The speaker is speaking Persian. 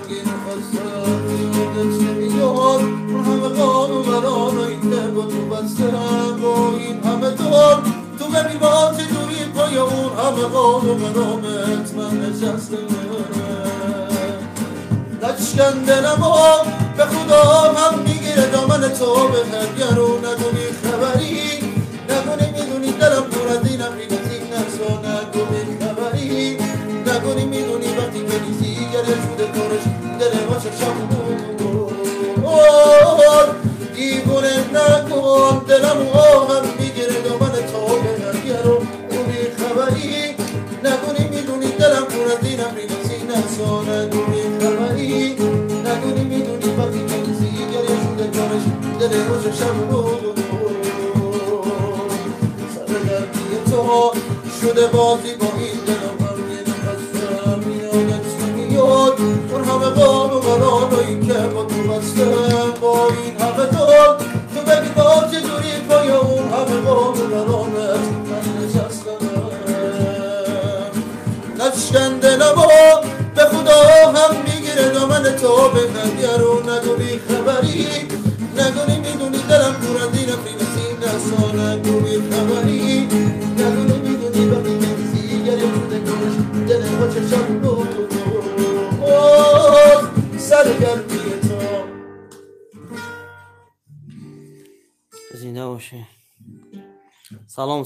غمگین خستم یادت نمیاد اون همه قانون این که با تو بستم با این همه دار تو بمیرات دوری پای اون همه قانون من نشستم نشکن دلم ها به خدا هم میگیره دامن تو به هرگرو نگو بیخبری نگو نمیدونی دلم دور از اینم ریگتی نسا نگو بیخبری نگو نمیدونی وقتی که نیستی گره شده کارش دل ما چشم دیوونه نکن دلم هم میگیره دامن تو به هرگرو نگو بیخبری نگو نمیدونی دلم دور از اینم ریگتی نسا نگو بیخبری نگو نمیدونی وقتی که نیستی گره شده کارش دل ما چشم شده بازی با این دلم غمگین خستم یادت نمیاد اون همه قانون که با تو بستم با این همه داد تو بگی با چجوری پای اون همه قانون من نشستم نشکن دلم به خدا هم میگیره دامن تو به نگرو نگو بیخبری نگو نمیدونی دلم دور از اینم بی‌نصیب نسا نگو بیخبری نگو نمیدونی وقتی کنیسی گره شده کنش دل ما چشم سرگرمی تو زنده باشه. سلام